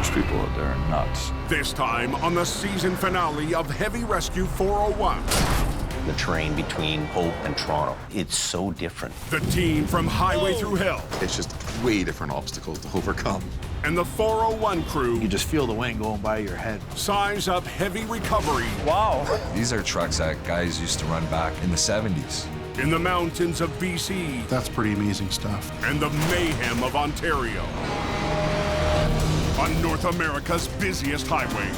Those people out there are nuts. This time on the season finale of Heavy Rescue 401. The terrain between Hope and Toronto, it's so different. The team from Highway Through Hell. It's just way different obstacles to overcome. And the 401 crew. You just feel the wind going by your head. Size up heavy recovery. Wow. These are trucks that guys used to run back in the 70s. In the mountains of BC. That's pretty amazing stuff. And the mayhem of Ontario. On North America's busiest highway.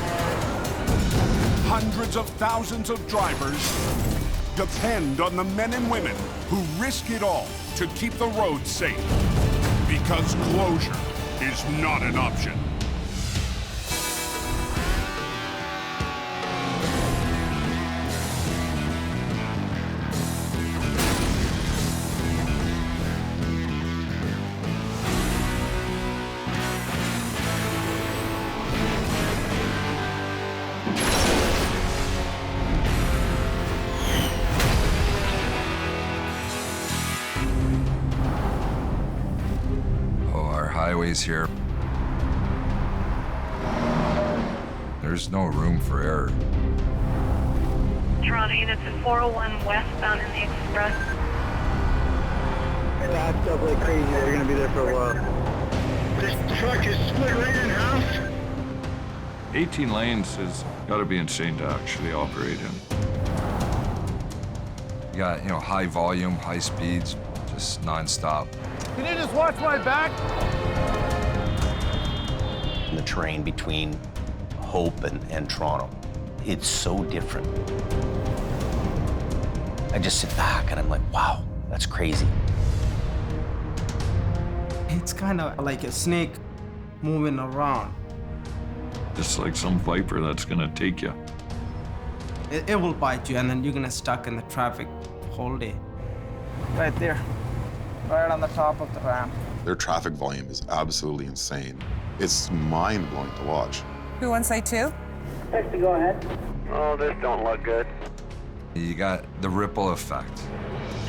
Hundreds of thousands of drivers depend on the men and women who risk it all to keep the roads safe. Because closure is not an option. Highways here. There's no room for error. Toronto units at 401 westbound in the express. That's up like crazy. They're gonna be there for a while. This truck is split right in half. 18 lanes has got to be insane to actually operate in. You got, high volume, high speeds, just nonstop. Can you just watch my back? The terrain between Hope and Toronto, it's so different. I just sit back and I'm like, wow, that's crazy. It's kind of like a snake moving around. Just like some viper that's gonna take you. It will bite you and then you're gonna stuck in the traffic whole day. Right there, right on the top of the ramp. Their traffic volume is absolutely insane. It's mind-blowing to watch. Who wants say two? Text to go ahead. Oh, this don't look good. You got the ripple effect.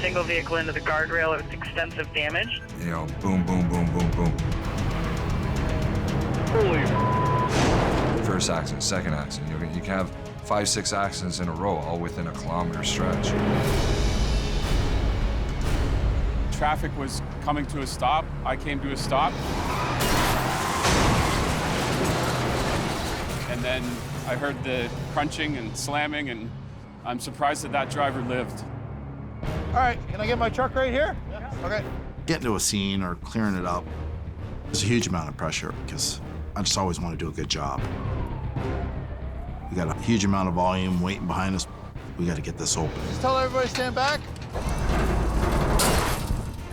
Single vehicle into the guardrail with extensive damage. Boom, boom, boom, boom, boom. Holy. First accident, second accident. You can have 5, 6 accidents in a row, all within a kilometer stretch. Traffic was coming to a stop. I came to a stop. And then I heard the crunching and slamming, and I'm surprised that driver lived. All right, can I get my truck right here? Yeah. Okay. Getting to a scene or clearing it up, there's a huge amount of pressure because I just always want to do a good job. We got a huge amount of volume waiting behind us. We got to get this open. Just tell everybody to stand back.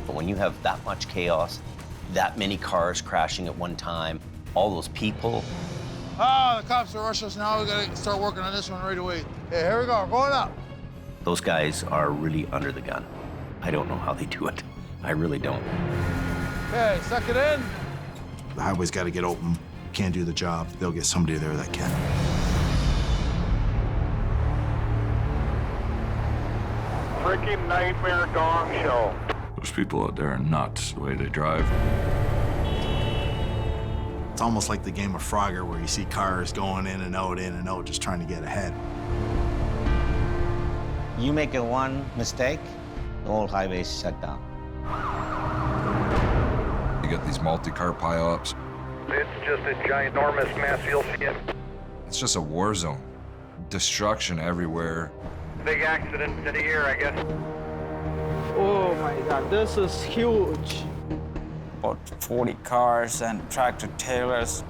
But when you have that much chaos, that many cars crashing at one time, all those people. Oh, the cops are rushing us now. We got to start working on this one right away. Hey, here we go. We're going up. Those guys are really under the gun. I don't know how they do it. I really don't. Okay, suck it in. The highway's got to get open. Can't do the job. They'll get somebody there that can. Freaking nightmare gong show. Those people out there are nuts, the way they drive. It's almost like the game of Frogger where you see cars going in and out, just trying to get ahead. You make a one mistake, the whole highway's shut down. You got these multi-car pileups. It's just a ginormous mess. You'll see it. It's just a war zone. Destruction everywhere. Big accident of the year, I guess. Oh my God, this is huge. About 40 cars and tractor trailers.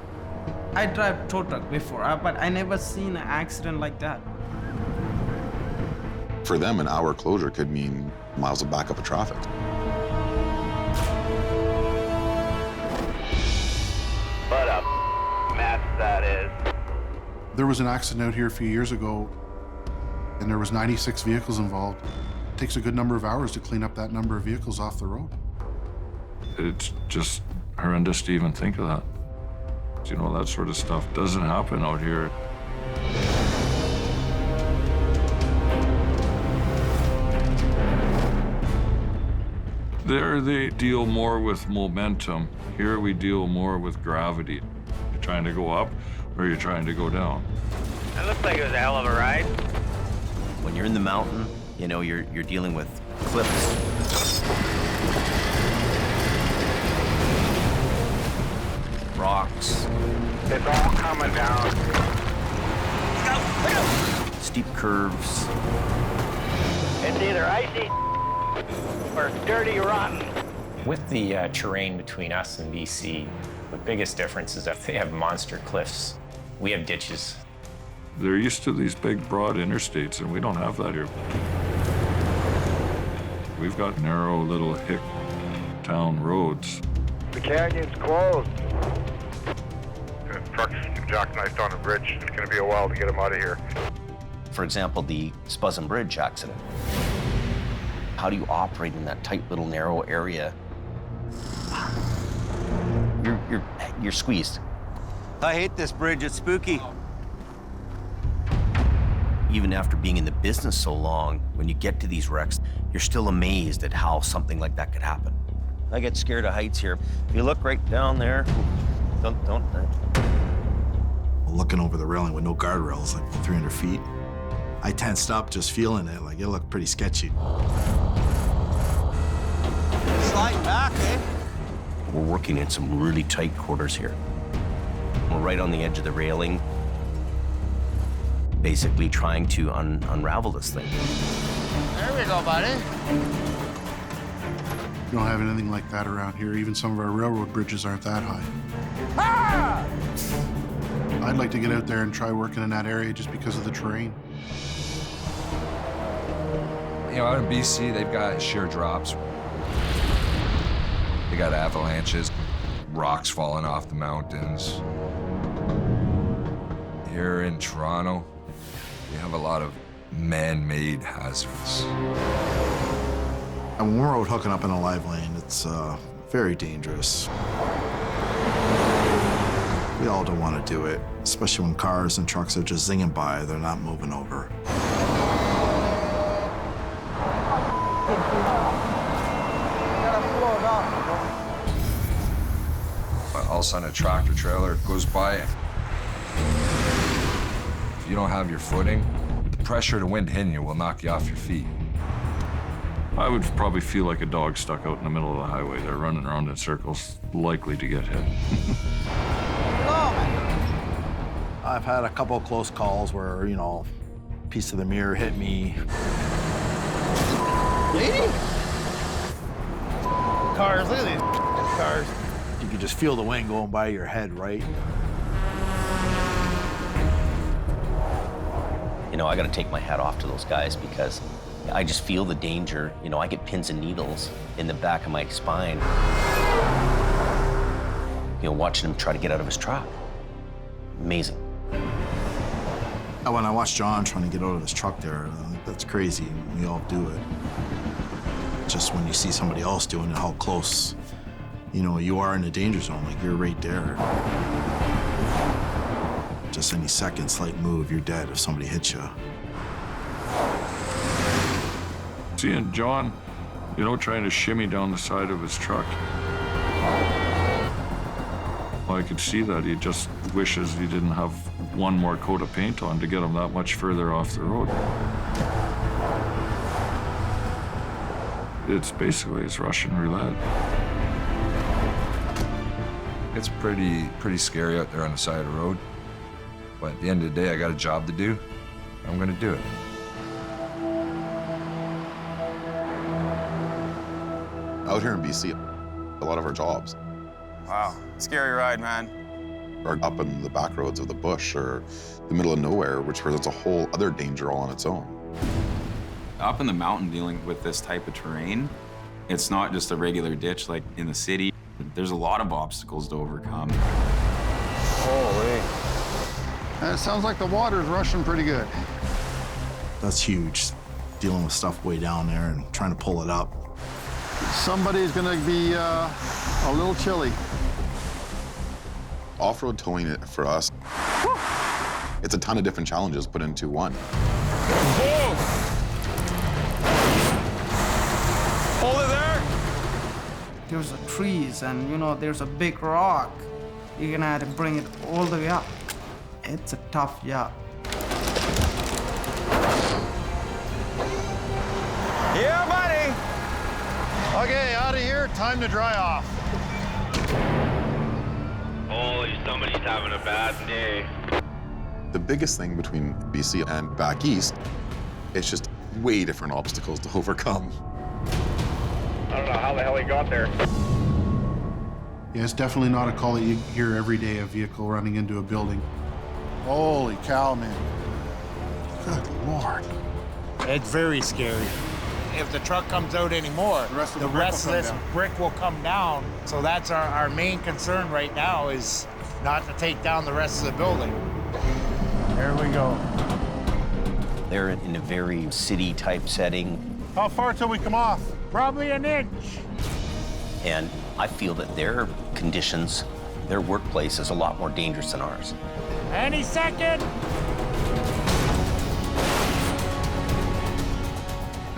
I drive tow truck before, but I never seen an accident like that. For them, an hour closure could mean miles of backup of traffic. What a mess that is. There was an accident out here a few years ago, and there was 96 vehicles involved. It takes a good number of hours to clean up that number of vehicles off the road. It's just horrendous to even think of that. That sort of stuff doesn't happen out here. There they deal more with momentum. Here we deal more with gravity. You're trying to go up or you're trying to go down. That looks like it was a hell of a ride. When you're in the mountain, you know, you're dealing with cliffs, rocks, It's all coming down. steep curves. It's either icy or dirty rotten. With the terrain between us and BC, the biggest difference is that they have monster cliffs. We have ditches. They're used to these big, broad interstates, and we don't have that here. We've got narrow little hick town roads. The canyon's closed. Trucks jackknifed on a bridge. It's going to be a while to get them out of here. For example, the Spuzzum Bridge accident. How do you operate in that tight little narrow area? You're squeezed. I hate this bridge. It's spooky. Even after being in the business so long, when you get to these wrecks, you're still amazed at how something like that could happen. I get scared of heights here. If you look right down there, don't. Looking over the railing with no guardrails, like 300 feet, I tensed up just feeling it. Like, it looked pretty sketchy. Slide back, eh? We're working in some really tight quarters here. We're right on the edge of the railing, basically trying to unravel this thing. There we go, buddy. We don't have anything like that around here. Even some of our railroad bridges aren't that high. Ah! I'd like to get out there and try working in that area just because of the terrain. You know, out in BC, they've got sheer drops. They got avalanches, rocks falling off the mountains. Here in Toronto, we have a lot of man-made hazards. And when we're out hooking up in a live lane, it's very dangerous. We all don't want to do it, especially when cars and trucks are just zinging by, they're not moving over. All of a sudden, a tractor trailer goes by. If you don't have your footing, the pressure of the wind hitting you will knock you off your feet. I would probably feel like a dog stuck out in the middle of the highway. They're running around in circles, likely to get hit. I've had a couple of close calls where, you know, a piece of the mirror hit me. Lady? Cars, look at these cars. You could just feel the wind going by your head, right? You know, I gotta take my hat off to those guys because I just feel the danger. You know, I get pins and needles in the back of my spine. You know, watching him try to get out of his truck. Amazing. When I watch John trying to get out of his truck there, that's crazy. We all do it. Just when you see somebody else doing it, how close, you know, you are in the danger zone, like you're right there. Just any second, slight move, you're dead if somebody hits you. Seeing John, you know, trying to shimmy down the side of his truck. Well, I could see that. He just wishes he didn't have one more coat of paint on to get him that much further off the road. It's Russian roulette. It's pretty scary out there on the side of the road. But at the end of the day, I got a job to do. I'm gonna do it. Out here in BC, a lot of our jobs Wow, scary ride, man. are up in the back roads of the bush or the middle of nowhere, which presents a whole other danger all on its own. Up in the mountain dealing with this type of terrain, it's not just a regular ditch like in the city. There's a lot of obstacles to overcome. Holy. It sounds like the water's rushing pretty good. That's huge, dealing with stuff way down there and trying to pull it up. Somebody's gonna be a little chilly. Off-road towing it for us, it's a ton of different challenges put into one. Hold it there. there's trees and, you know, there's a big rock. You're gonna have to bring it all the way up. It's a tough job. Yeah, buddy. Okay, out of here. Time to dry off. Holy, somebody's having a bad day. The biggest thing between BC and back east, it's just way different obstacles to overcome. I don't know how the hell he got there. Yeah, it's definitely not a call that you hear every day, a vehicle running into a building. Holy cow, man. Good Lord. It's very scary. If the truck comes out anymore, the rest of this brick will come down. So that's our main concern right now, is not to take down the rest of the building. There we go. They're in a very city-type setting. How far till we come off? Probably an inch. And I feel that their conditions, their workplace is a lot more dangerous than ours. Any second.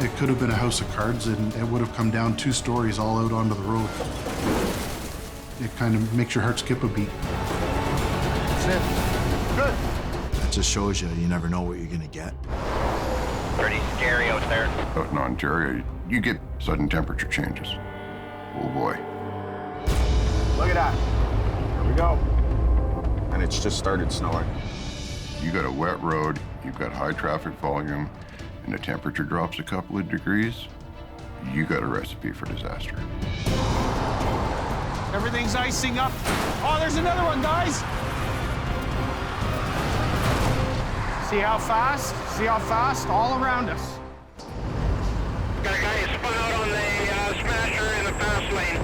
It could have been a house of cards, and it would have come down 2 stories all out onto the road. It kind of makes your heart skip a beat. That's it. Good. That just shows you never know what you're gonna get. Pretty scary out there. Out in Ontario, you get sudden temperature changes. Oh boy. Look at that. Here we go. And it's just started snowing. You got a wet road, you've got high traffic volume, and the temperature drops a couple of degrees, you got a recipe for disaster. Everything's icing up. Oh, there's another one, guys. See how fast? See how fast? All around us. Got a guy who spun out on the smasher in the fast lane.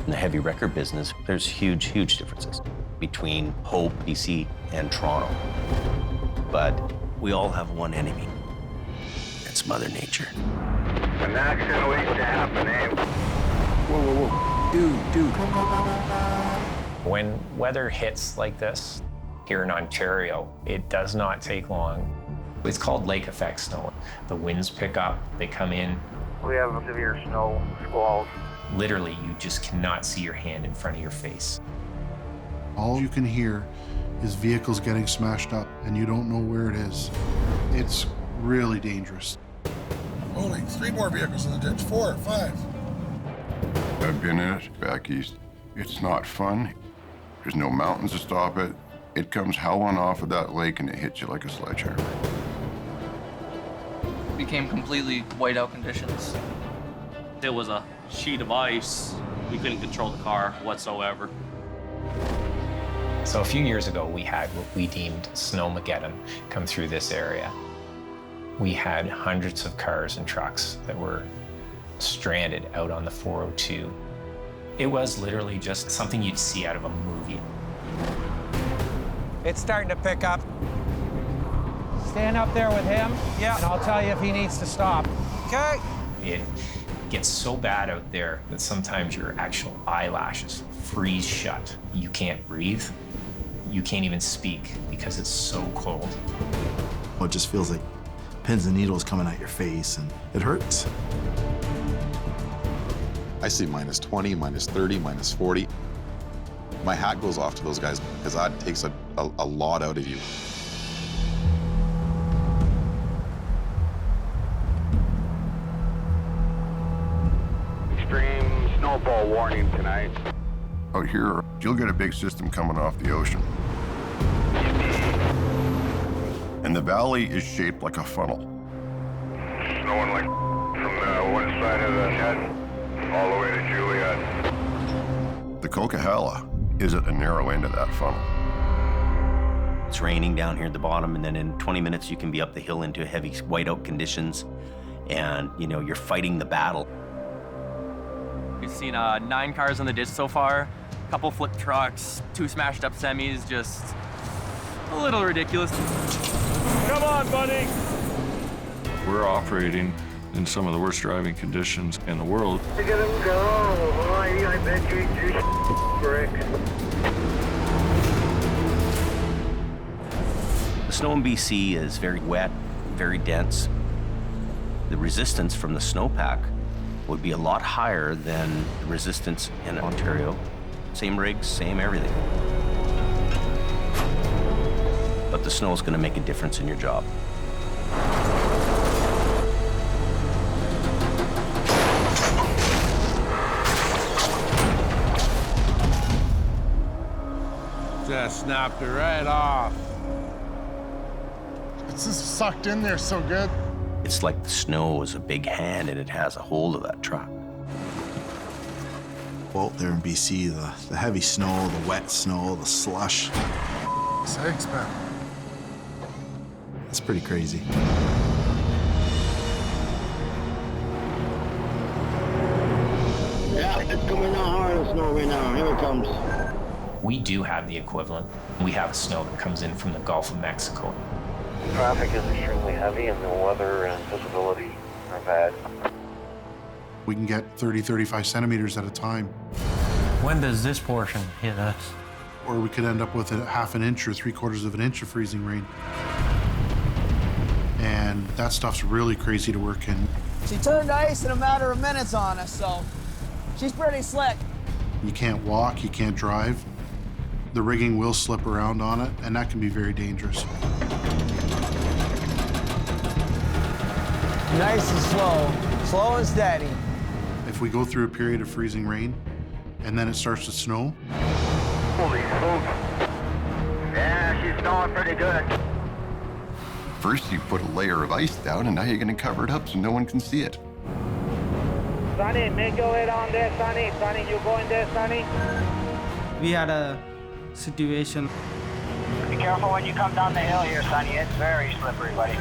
In the heavy wrecker business, there's huge, huge differences between Hope, BC, and Toronto. But we all have one enemy. It's Mother Nature. An accident waiting to happen, eh? Whoa, whoa, whoa. Dude. When weather hits like this here in Ontario, it does not take long. It's called lake effect snow. The winds pick up, they come in. We have severe snow squalls. Literally, you just cannot see your hand in front of your face. All you can hear is vehicles getting smashed up, and you don't know where it is. It's really dangerous. Holy, 3 more vehicles in the ditch. 4, 5. I've been in it back east. It's not fun. There's no mountains to stop it. It comes howling off of that lake and it hits you like a sledgehammer. Became completely whiteout conditions. There was a sheet of ice. We couldn't control the car whatsoever. So a few years ago, we had what we deemed Snowmageddon come through this area. We had hundreds of cars and trucks that were stranded out on the 402. It was literally just something you'd see out of a movie. It's starting to pick up. Stand up there with him. Yeah. And I'll tell you if he needs to stop. Okay. It gets so bad out there that sometimes your actual eyelashes freeze shut. You can't breathe. You can't even speak because it's so cold. It just feels like pins and needles coming at your face, and it hurts. I see minus 20, minus 30, minus 40. My hat goes off to those guys because that takes a lot out of you. Extreme snowfall warning tonight. Out here, you'll get a big system coming off the ocean. And the valley is shaped like a funnel. Snowing like from the one side of the head all the way to Juliet. The Coquihalla is at the narrow end of that funnel. It's raining down here at the bottom, and then in 20 minutes you can be up the hill into heavy whiteout conditions, and you're fighting the battle. We've seen 9 cars in the ditch so far, a couple flip trucks, 2 smashed up semis, just a little ridiculous. Come on, buddy. We're operating in some of the worst driving conditions in the world. Look at him go. I bet you bricks. The snow in BC is very wet, very dense. The resistance from the snowpack would be a lot higher than the resistance in Ontario. Same rigs, same everything. But the snow is going to make a difference in your job. Just snapped it right off. It's just sucked in there so good. It's like the snow is a big hand and it has a hold of that truck. Well, there in BC, the heavy snow, the wet snow, the slush. Sakes, man. It's pretty crazy. Yeah, it's coming down hard in snow right now. Here it comes. We do have the equivalent. We have snow that comes in from the Gulf of Mexico. Traffic is extremely heavy and the weather and visibility are bad. We can get 30, 35 centimeters at a time. When does this portion hit us? Or we could end up with a half an inch or 3/4 of an inch of freezing rain. And that stuff's really crazy to work in. She turned ice in a matter of minutes on us, so she's pretty slick. You can't walk, you can't drive. The rigging will slip around on it, and that can be very dangerous. Nice and slow, slow and steady. If we go through a period of freezing rain, and then it starts to snow. Holy smokes. Yeah, she's snowing pretty good. First, you put a layer of ice down, and now you're going to cover it up so no one can see it. Sonny, make your way down there, Sonny. Sonny, you go in there, Sonny. We had a situation. Be careful when you come down the hill here, Sonny. It's very slippery, buddy.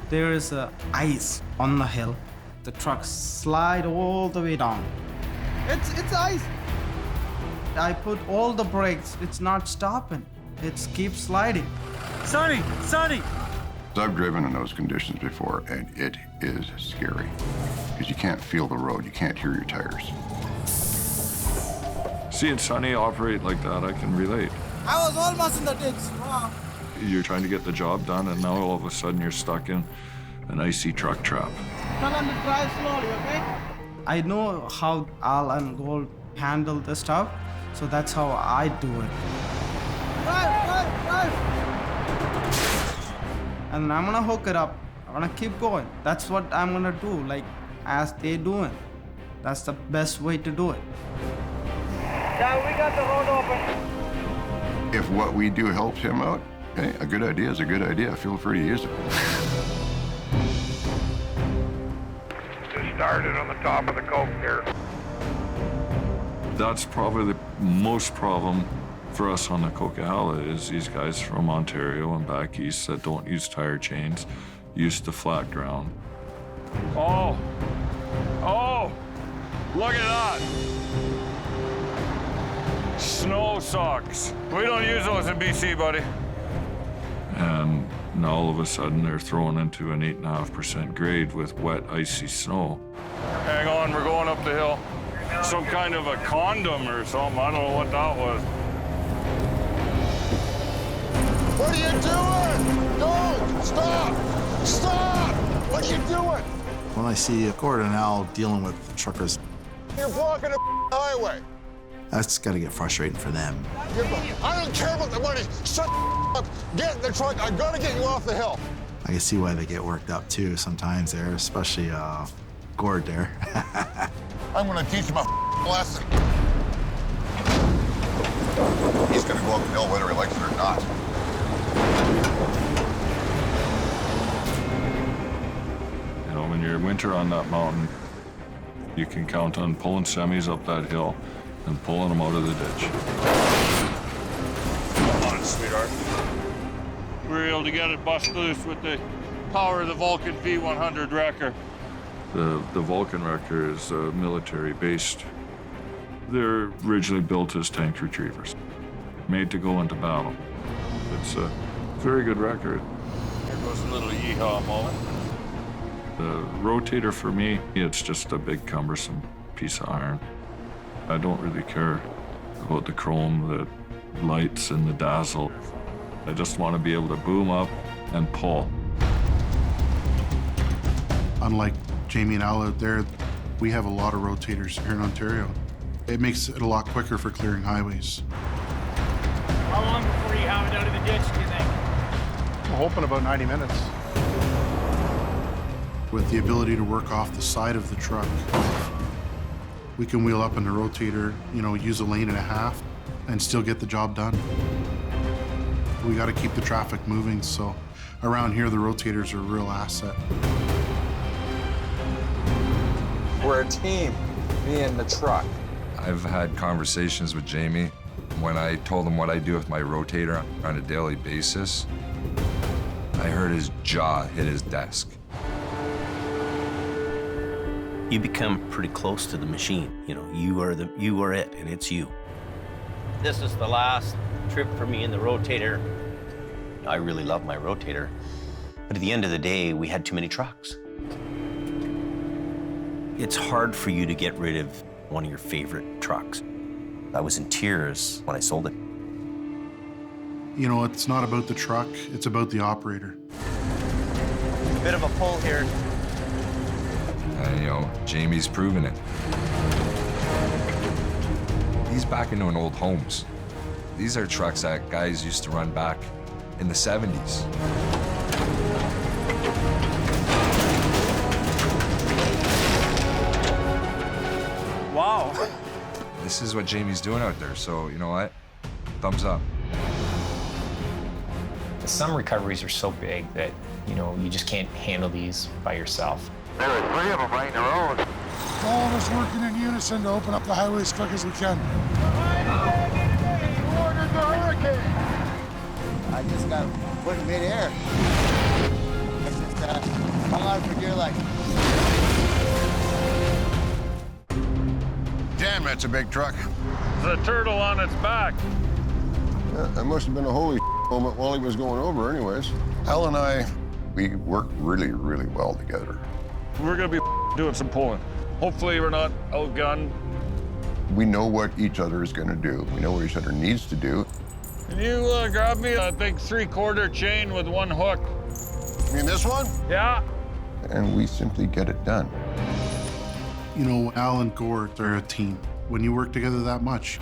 There is ice on the hill. The trucks slide all the way down. It's ice. I put all the brakes. It's not stopping. It keeps sliding. Sonny! Sonny! I've driven in those conditions before, and it is scary. Because you can't feel the road, you can't hear your tires. Seeing Sonny operate like that, I can relate. I was almost in the ditch. Wow. You're trying to get the job done, and now all of a sudden you're stuck in an icy truck trap. Tell them to drive slowly, okay? I know how Al and Gold handle the stuff, so that's how I do it. Drive! And I'm gonna hook it up. I'm gonna keep going. That's what I'm gonna do, like as they doing. That's the best way to do it. Yeah, we got the road open. If what we do helps him out, hey, a good idea is a good idea. Feel free to use it. Just started on the top of the coke here. That's probably the most problem for us on the Coquihalla is these guys from Ontario and back east that don't use tire chains, used to flat ground. Oh, look at that. Snow socks. We don't use those in BC, buddy. And now all of a sudden they're thrown into an 8.5% grade with wet, icy snow. Hang on, we're going up the hill. Some kind of a condom or something. I don't know what that was. What are you doing? Don't! Stop! Stop! What are you doing? When I see Gordon and Al dealing with truckers, You're blocking the highway. that's got to get frustrating for them. I don't care about the money. Shut up. Get in the truck. I'm gonna get you off the hill. I can see why they get worked up too sometimes there, especially Gord there. I'm gonna teach him a lesson. He's going to go up the hill whether he likes it or not. You know, when you're in winter on that mountain, you can count on pulling semis up that hill and pulling them out of the ditch. Come on, sweetheart. We were able to get it bust loose with the power of the Vulcan V100 wrecker. The Vulcan wrecker is military-based. They're originally built as tank retrievers, made to go into battle. It's a very good wrecker. Here goes a little yeehaw moment. The rotator for me, it's just a big cumbersome piece of iron. I don't really care about the chrome, the lights, and the dazzle. I just want to be able to boom up and pull. Unlike Jamie and Al out there, We have a lot of rotators here in Ontario. It makes it a lot quicker for clearing highways. How long before you have it out of the ditch, do you think? I'm hoping about 90 minutes. With the ability to work off the side of the truck, we can wheel up in the rotator, use a lane and a half, and still get the job done. We got to keep the traffic moving, so around here, the rotators are a real asset. We're a team, me and the truck. I've had conversations with Jamie. When I told him what I do with my rotator on a daily basis, I heard his jaw hit his desk. You become pretty close to the machine. You are it, and it's you. This is the last trip for me in the rotator. I really love my rotator, but at the end of the day, we had too many trucks. It's hard for you to get rid of one of your favorite trucks. I was in tears when I sold it. It's not about the truck, it's about the operator. A bit of a pull here. And, Jamie's proven it. He's back into an old Homes. These are trucks that guys used to run back in the 70s. Wow. This is what Jamie's doing out there, so you know what? Thumbs up. Some recoveries are so big that, you just can't handle these by yourself. There are 3 of them right in a row. All of us working in unison to open up the highway as quick as we can. Ordered the hurricane. I just got put in midair. I just hung on for dear life. Damn, that's a big truck. There's a turtle on its back. Yeah, that must have been a holy moment while he was going over anyways. Al and I, we work really, really well together. We're gonna be doing some pulling. Hopefully we're not outgunned. We know what each other is gonna do. We know what each other needs to do. Can you grab me a big 3/4 chain with 1 hook? You mean this one? Yeah. And we simply get it done. Al and Gord are a team. When you work together that much,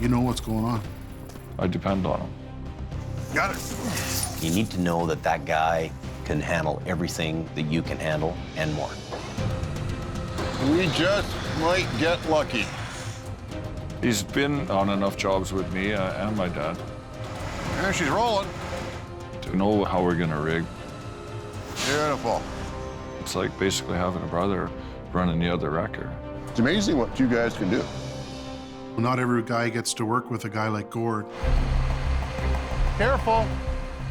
you know what's going on. I depend on him. Got it. You need to know that that guy can handle everything that you can handle and more. We just might get lucky. He's been on enough jobs with me and my dad There she's rolling. to know how we're gonna rig. Beautiful. It's like basically having a brother running the other wrecker. It's amazing what you guys can do. Not every guy gets to work with a guy like Gord. Careful.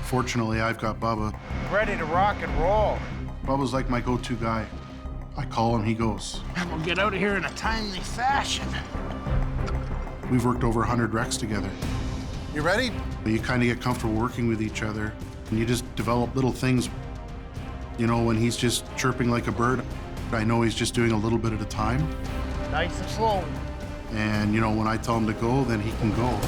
Fortunately, I've got Bubba. Ready to rock and roll. Bubba's like my go-to guy. I call him, he goes. And we'll get out of here in a timely fashion. We've worked over 100 wrecks together. You ready? You kind of get comfortable working with each other, and you just develop little things. When he's just chirping like a bird, I know he's just doing a little bit at a time. Nice and slow. And, when I tell him to go, then he can go.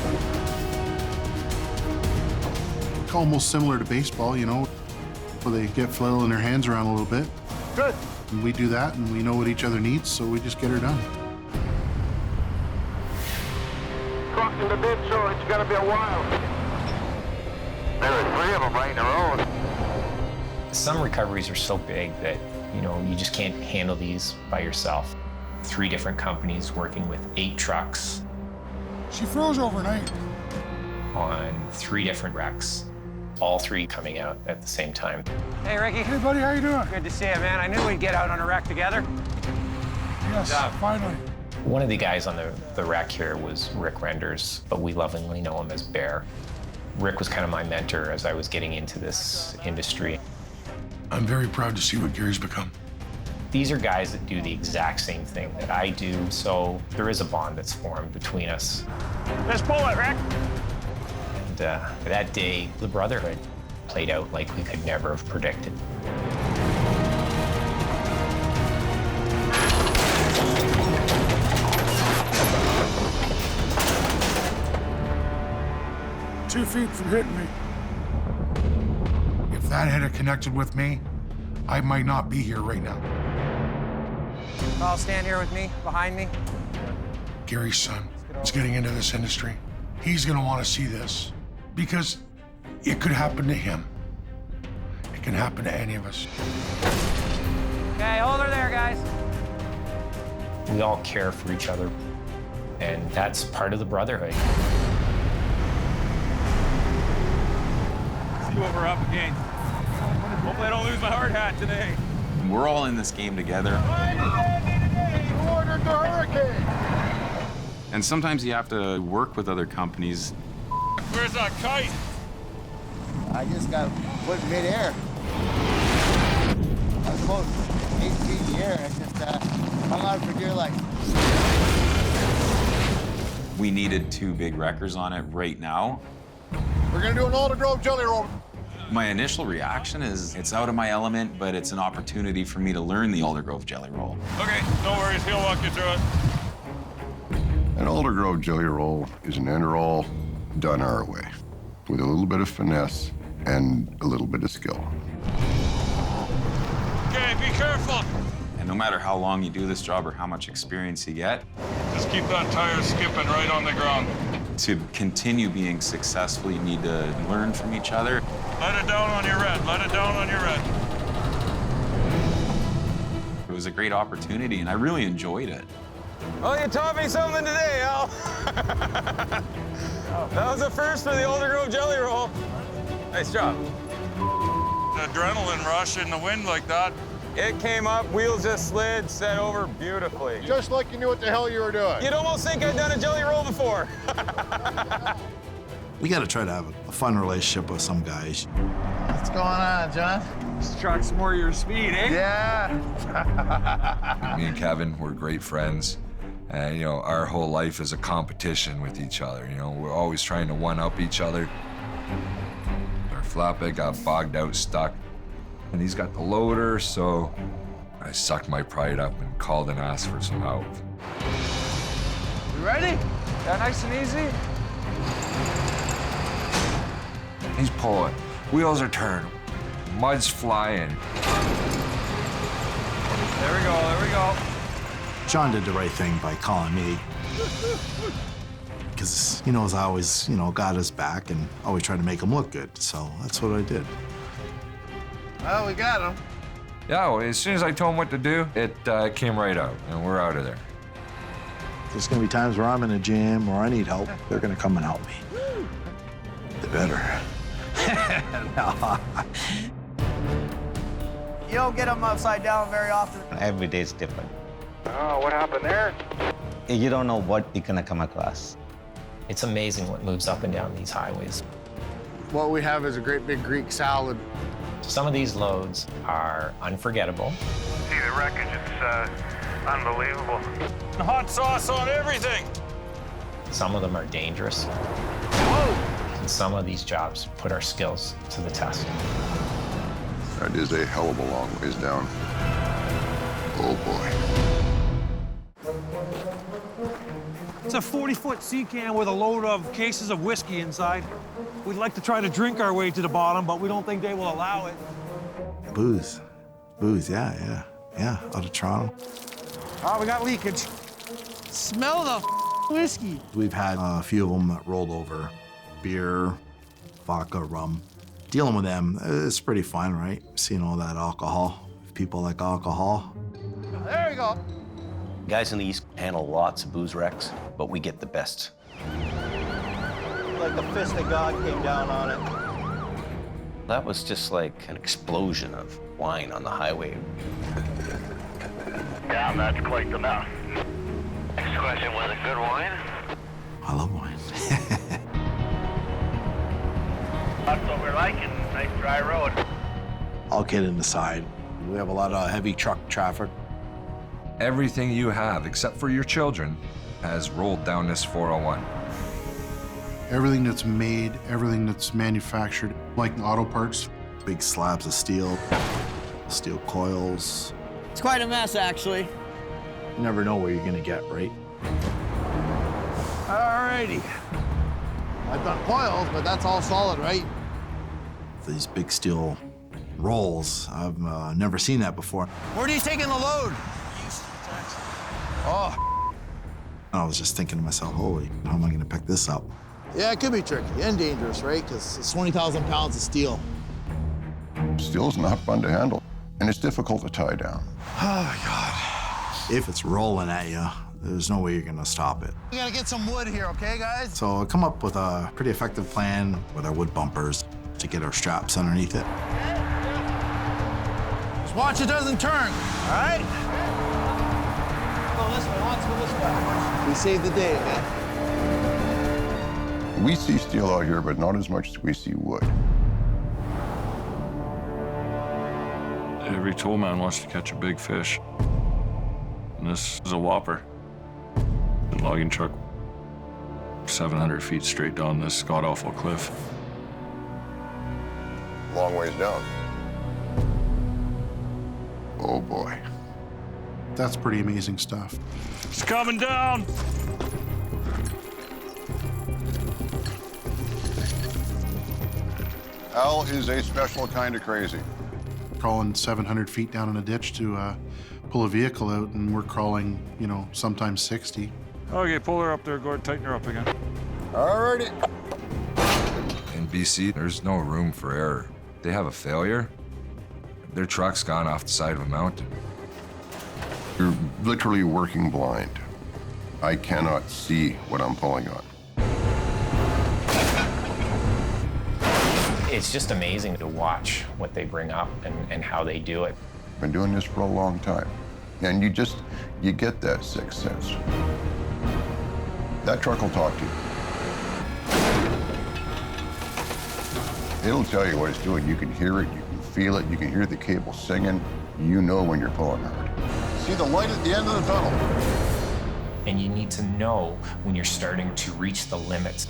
Almost similar to baseball, where they get flailing their hands around a little bit. Good. And we do that, and we know what each other needs, so we just get her done. Crossing the ditch, so it's gonna be a while. There are 3 of them right in a row. Some recoveries are so big that, you just can't handle these by yourself. 3 different companies working with 8 trucks She froze overnight. on 3 different wrecks, all 3 coming out at the same time. Hey, Ricky. Hey, buddy, how you doing? Good to see you, man. I knew we'd get out on a wreck together. Yes, finally. One of the guys on the wreck here was Rick Renders, but we lovingly know him as Bear. Rick was kind of my mentor as I was getting into this industry. I'm very proud to see what Gary's become. These are guys that do the exact same thing that I do, so there is a bond that's formed between us. Let's pull it, Rick. And that day, the brotherhood played out like we could never have predicted. Two feet from hitting me. If that had connected with me, I might not be here right now. I'll stand here with me, behind me. Gary's son is getting into this industry. He's gonna want to see this because it could happen to him. It can happen to any of us. Okay, hold her there, guys. We all care for each other, and that's part of the brotherhood. See what we're up against. Hopefully I don't lose my hard hat today. We're all in this game together. Who ordered the hurricane? And sometimes you have to work with other companies. Where's that kite? I just got put in midair. I was about 8 feet in the air. I just hung on for dear life. We needed 2 big wreckers on it right now. We're gonna do an Alder Grove jelly roll. My initial reaction is it's out of my element, but it's an opportunity for me to learn the Alder Grove jelly roll. Okay, no worries, he'll walk you through it. An Alder Grove jelly roll is an enderoll done our way, with a little bit of finesse and a little bit of skill. Okay, be careful. And no matter how long you do this job or how much experience you get, Just keep that tire skipping right on the ground. to continue being successful, you need to learn from each other. Let it down on your red, let it down on your red. It was a great opportunity, and I really enjoyed it. Well, you taught me something today, Al. That was a first for the Alder Grove jelly roll. Nice job. The adrenaline rush in the wind like that. It came up, wheels just slid, set over beautifully. Just like you knew what the hell you were doing. You'd almost think I'd done a jelly roll before. We got to try to have a fun relationship with some guys. What's going on, John? This truck's more your speed, eh? Yeah. Me and Kevin, we're great friends. And, you know, our whole life is a competition with each other. You know, we're always trying to one-up each other. Our flatbed got bogged out, stuck. And he's got the loader, so I sucked my pride up and called and asked for some help. You ready? That nice and easy? He's pulling. Wheels are turned. Mud's flying. There we go, there we go. John did the right thing by calling me. Because he knows I always, got his back and always tried to make him look good. So that's what I did. Well, we got him. Yeah, well, as soon as I told him what to do, it came right out, and we're out of there. There's going to be times where I'm in a jam or I need help. They're going to come and help me. They better. No. You don't get them upside down very often. Every day is different. Oh, what happened there? You don't know what you're gonna come across. It's amazing what moves up and down these highways. What we have is a great big Greek salad. Some of these loads are unforgettable. See the wreckage, it's unbelievable. Hot sauce on everything. Some of them are dangerous. And some of these jobs put our skills to the test. That is a hell of a long ways down. Oh, boy. It's a 40-foot sea can with a load of cases of whiskey inside. We'd like to try to drink our way to the bottom, but we don't think they will allow it. Booze, yeah, out of Toronto. Oh, we got leakage. Smell the whiskey. We've had a few of them that rolled over. Beer, vodka, rum. Dealing with them, it's pretty fun, right? Seeing all that alcohol. If people like alcohol. There you go. Guys in the East handle lots of booze wrecks, but we get the best. Like the fist of God came down on it. That was just like an explosion of wine on the highway. Yeah, that's quite the mouth. Next question, was it good wine? I love wine. That's what we're liking. Nice dry road. All kidding aside, we have a lot of heavy truck traffic. Everything you have, except for your children, has rolled down this 401. Everything that's made, everything that's manufactured, like auto parts. Big slabs of steel coils. It's quite a mess, actually. You never know where you're gonna get, right? Alrighty. I've done coils, but that's all solid, right? These big steel rolls, I've never seen that before. Where are you taking the load? Oh. I was just thinking to myself, holy, how am I gonna pick this up? Yeah, it could be tricky and dangerous, right? Because it's 20,000 pounds of steel. Steel's not fun to handle, and it's difficult to tie down. Oh, God. If it's rolling at you, there's no way you're gonna stop it. We gotta get some wood here, okay, guys? So I come up with a pretty effective plan with our wood bumpers to get our straps underneath it. Just watch it doesn't turn, all right? Go this way, let's go this way. We saved the day, man. We see steel out here, but not as much as we see wood. Every tow man wants to catch a big fish. And this is a whopper. The logging truck, 700 feet straight down this god-awful cliff. Long ways down. Oh, boy. That's pretty amazing stuff. It's coming down. Al is a special kind of crazy. Crawling 700 feet down in a ditch to pull a vehicle out, and we're crawling, you know, sometimes 60. Okay, pull her up there, Gord. Tighten her up again. All righty. In BC, there's no room for error. They have a failure, their truck's gone off the side of a mountain. You're literally working blind. I cannot see what I'm pulling on. It's just amazing to watch what they bring up and how they do it. Been doing this for a long time. And you get that sixth sense. That truck will talk to you. It'll tell you what it's doing. You can hear it, you can feel it, you can hear the cable singing. You know when you're pulling hard. See the light at the end of the tunnel. And you need to know when you're starting to reach the limits.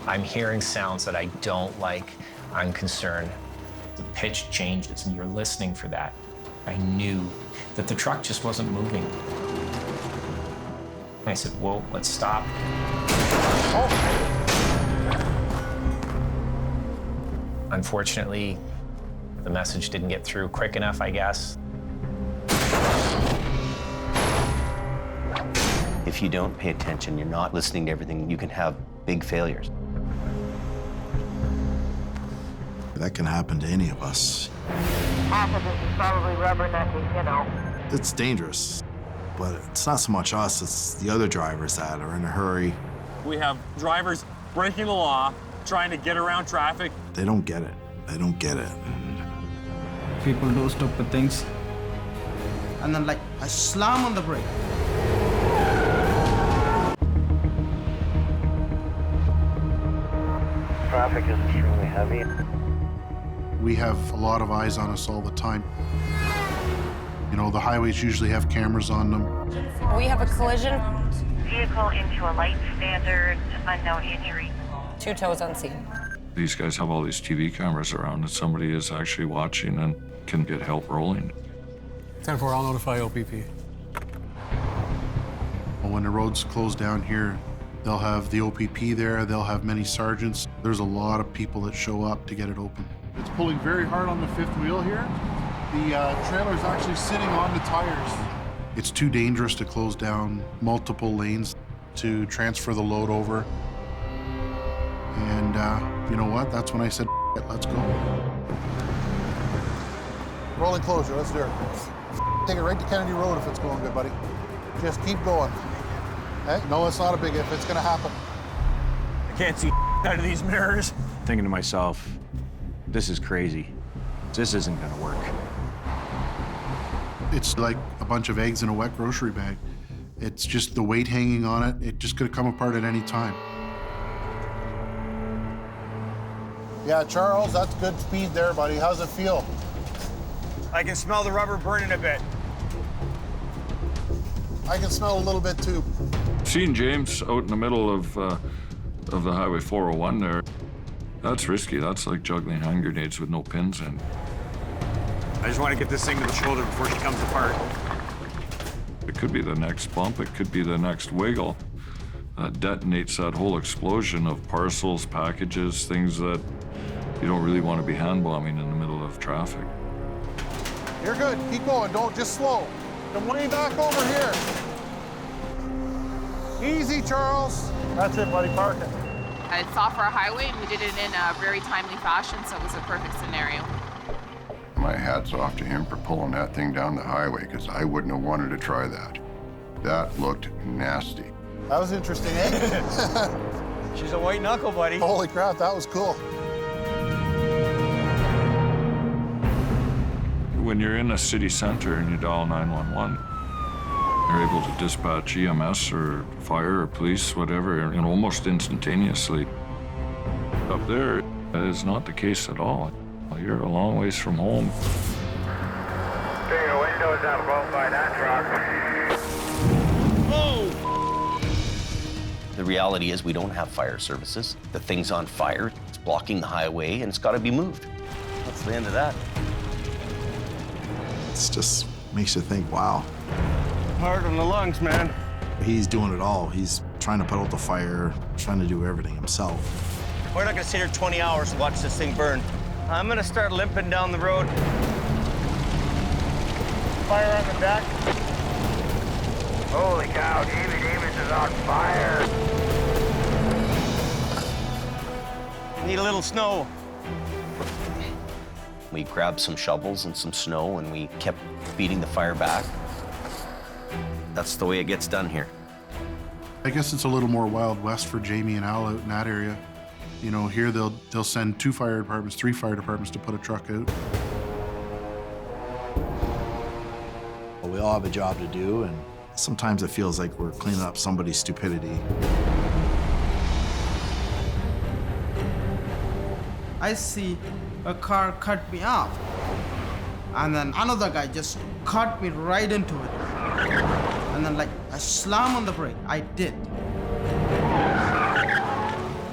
I'm hearing sounds that I don't like. I'm concerned. The pitch changes and you're listening for that. I knew that the truck just wasn't moving. And I said, whoa, let's stop. Unfortunately, the message didn't get through quick enough, I guess. If you don't pay attention, you're not listening to everything, you can have big failures. That can happen to any of us. Half of this is probably rubbernecking, you know. It's dangerous, but it's not so much us, it's the other drivers that are in a hurry. We have drivers breaking the law, trying to get around traffic. They don't get it. They don't get it. People do stupid things. And then, like, I slam on the brake. Traffic is extremely heavy. We have a lot of eyes on us all the time. You know, the highways usually have cameras on them. We have a collision. Vehicle into a light standard, unknown injury. 2 tows on scene. These guys have all these TV cameras around that somebody is actually watching and can get help rolling. 10-4, I'll notify OPP. When the roads close down here, they'll have the OPP there, they'll have many sergeants. There's a lot of people that show up to get it open. It's pulling very hard on the fifth wheel here. The trailer's actually sitting on the tires. It's too dangerous to close down multiple lanes to transfer the load over. And you know what? That's when I said, let's go. Rolling closure, let's do it. Take it right to Kennedy Road if it's going good, buddy. Just keep going. Hey, no, it's not a big if, it's gonna happen. I can't see out of these mirrors. Thinking to myself, this is crazy. This isn't gonna work. It's like a bunch of eggs in a wet grocery bag. It's just the weight hanging on it. It just could come apart at any time. Yeah, Charles, that's good speed there, buddy. How's it feel? I can smell the rubber burning a bit. I can smell a little bit too. Seeing James out in the middle of the Highway 401 there, that's risky. That's like juggling hand grenades with no pins in. I just want to get this thing to the shoulder before she comes apart. It could be the next bump. It could be the next wiggle. detonates that whole explosion of parcels, packages, things that you don't really want to be hand bombing in the middle of traffic. You're good. Keep going. Don't just slow. Come way back over here. Easy, Charles. That's it, buddy. Park it. It's off our highway, and we did it in a very timely fashion, so it was a perfect scenario. My hat's off to him for pulling that thing down the highway, because I wouldn't have wanted to try that. That looked nasty. That was interesting, eh? She's a white knuckle, buddy. Holy crap, that was cool. When you're in a city center and you dial 911, you're able to dispatch EMS or fire or police, whatever, almost instantaneously. Up there, that is not the case at all. You're a long ways from home. Take the windows out both by that truck. The reality is we don't have fire services. The thing's on fire, it's blocking the highway, and it's got to be moved. That's the end of that. It just makes you think, wow. Hard on the lungs, man. He's doing it all. He's trying to put out the fire, trying to do everything himself. We're not gonna sit here 20 hours and watch this thing burn. I'm gonna start limping down the road. Fire on the deck. Holy cow, Davy Davis is on fire. Need a little snow. We grabbed some shovels and some snow, and we kept beating the fire back. That's the way it gets done here. I guess it's a little more Wild West for Jamie and Al out in that area. You know, here they'll send 2 fire departments, 3 fire departments to put a truck out. We all have a job to do, and sometimes it feels like we're cleaning up somebody's stupidity. I see a car cut me off, and then another guy just caught me right into it. And then, like, I slam on the brake. I did.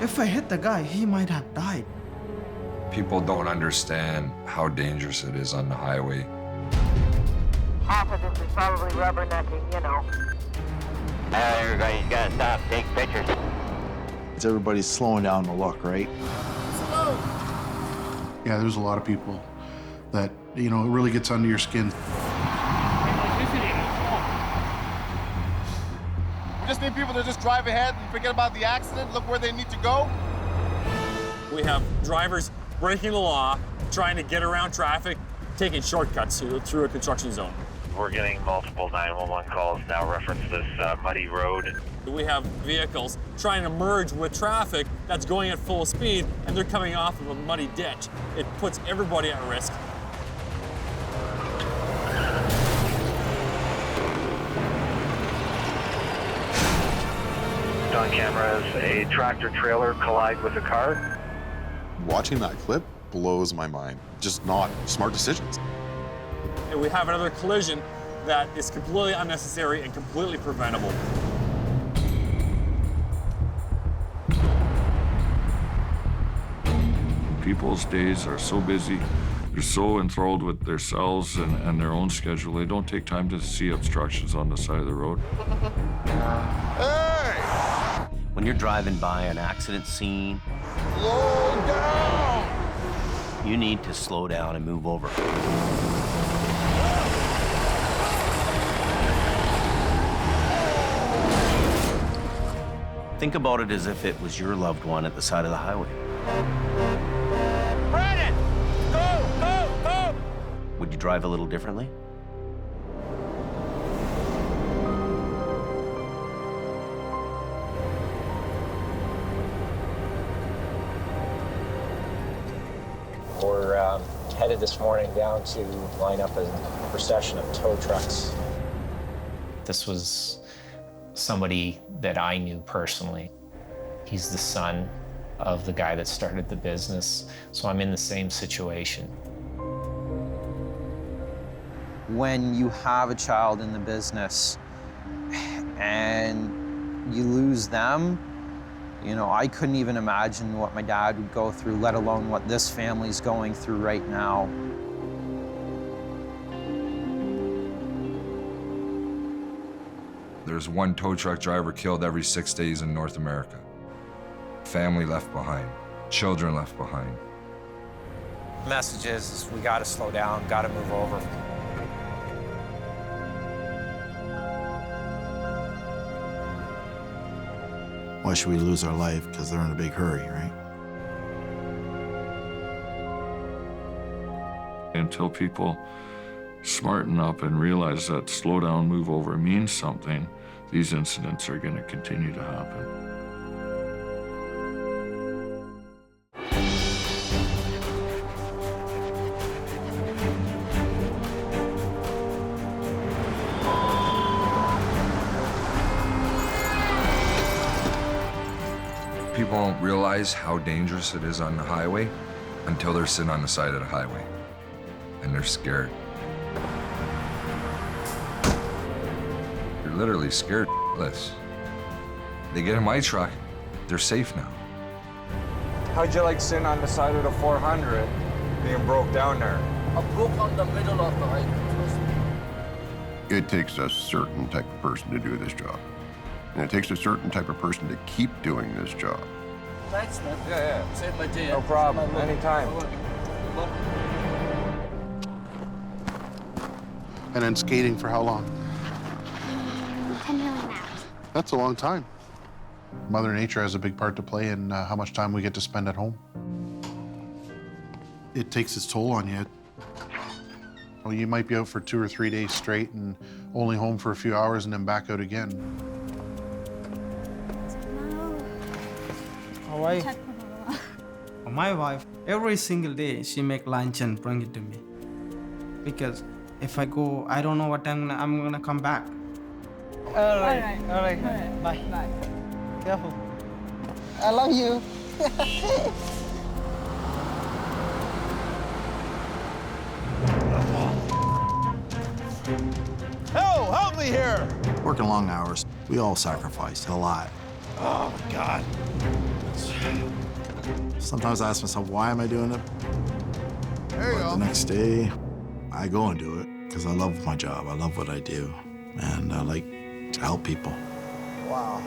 If I hit the guy, he might have died. People don't understand how dangerous it is on the highway. Half of this is probably rubbernecking, you know. Everybody's gotta stop, take pictures. It's everybody's slowing down to look, right? Yeah, there's a lot of people that, you know, it really gets under your skin. We just need people to just drive ahead and forget about the accident, look where they need to go. We have drivers breaking the law, trying to get around traffic, taking shortcuts through a construction zone. We're getting multiple 911 calls now reference this muddy road. We have vehicles trying to merge with traffic that's going at full speed, and they're coming off of a muddy ditch. It puts everybody at risk. On cameras, a tractor trailer collide with a car. Watching that clip blows my mind. Just not smart decisions. And we have another collision that is completely unnecessary and completely preventable. People's days are so busy. They're so enthralled with themselves and their own schedule, they don't take time to see obstructions on the side of the road. When you're driving by an accident scene, Slow down! you need to slow down and move over. Think about it as if it was your loved one at the side of the highway. Brandon! Go! Go! Go! Would you drive a little differently? We're headed this morning down to line up a procession of tow trucks. This was somebody that I knew personally. He's the son of the guy that started the business, so I'm in the same situation. When you have a child in the business and you lose them, you know, I couldn't even imagine what my dad would go through, let alone what this family's going through right now. There's one tow truck driver killed every 6 days in North America. Family left behind, children left behind. The message is we gotta slow down, gotta move over. Why should we lose our life? Because they're in a big hurry, right? Until people smarten up and realize that slow down, move over means something, these incidents are going to continue to happen. People don't realize how dangerous it is on the highway until they're sitting on the side of the highway and they're scared. They're literally scared shitless. They get in my truck, they're safe now. How'd you like sitting on the side of the 400 being broke down there? I broke on the middle of the highway. It takes a certain type of person to do this job. And it takes a certain type of person to keep doing this job. Thanks, man. Yeah. Save my day. No problem. Anytime. And then skating for how long? 10 million hours. That's a long time. Mother Nature has a big part to play in how much time we get to spend at home. It takes its toll on you. Well, you might be out for 2 or 3 days straight and only home for a few hours and then back out again. How are you? My wife, every single day, she make lunch and bring it to me. Because if I go, I don't know what time I'm gonna come back. All right. Bye. Careful. I love you. Oh, help me here! Working long hours, we all sacrifice a lot. Oh, my God. Sometimes I ask myself, why am I doing it? There you But go. the next day, I go and do it because I love my job. I love what I do. And I like to help people. Wow.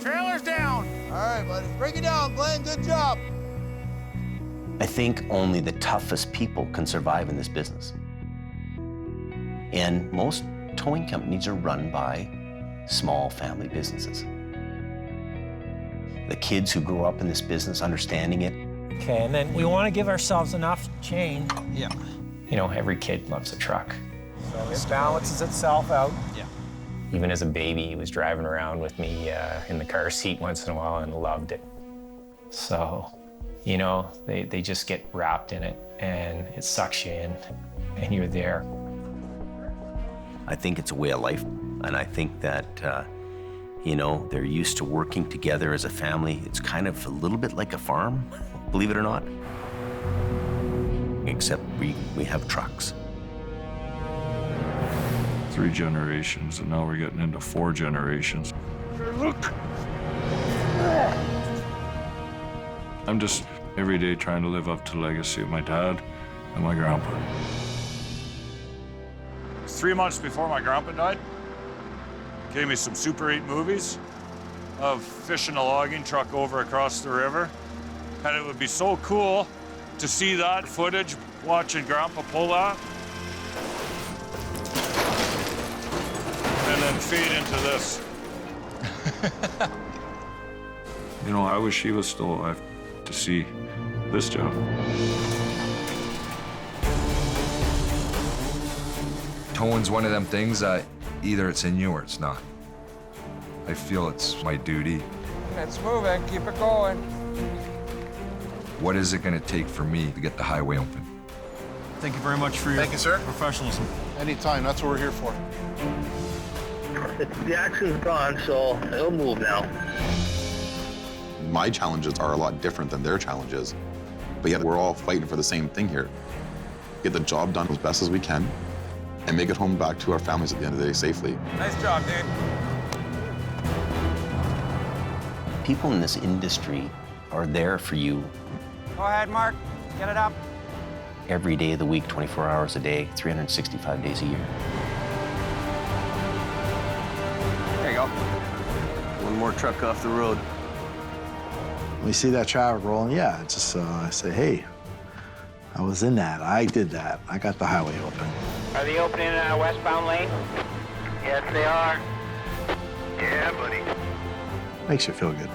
Trailer's down. All right, buddy. Break it down, Glenn. Good job. I think only the toughest people can survive in this business. And most towing companies are run by small family businesses. The kids who grow up in this business understanding it. Okay, and then we want to give ourselves enough chain. Yeah. You know, every kid loves a truck. So it balances itself out. Yeah. Even as a baby, he was driving around with me in the car seat once in a while and loved it. So, you know, they just get wrapped in it and it sucks you in and you're there. I think it's a way of life. And I think that, you know, they're used to working together as a family. It's kind of a little bit like a farm, believe it or not. Except we have trucks. 3 generations, and now we're getting into 4 generations. Look! I'm just every day trying to live up to the legacy of my dad and my grandpa. 3 months before my grandpa died, gave me some Super 8 movies of fishing a logging truck over across the river. And it would be so cool to see that footage, watching Grandpa pull that. And then fade into this. You know, I wish he was still alive to see this job. Towing's one of them things that either it's in you or it's not. I feel it's my duty. It's moving. Keep it going. What is it gonna take for me to get the highway open? Thank you very much for your professionalism. Anytime, that's what we're here for. The action's gone, so it'll move now. My challenges are a lot different than their challenges, but yet we're all fighting for the same thing here. Get the job done as best as we can and make it home back to our families at the end of the day safely. Nice job, Dave. People in this industry are there for you Go ahead, Mark. Get it up. every day of the week, 24 hours a day, 365 days a year. One more truck off the road. When we see that traffic rolling, yeah, it's just I say, hey, I was in that. I did that. I got the highway open. Are they opening a westbound lane? Yes, they are. Yeah, buddy. Makes you feel good.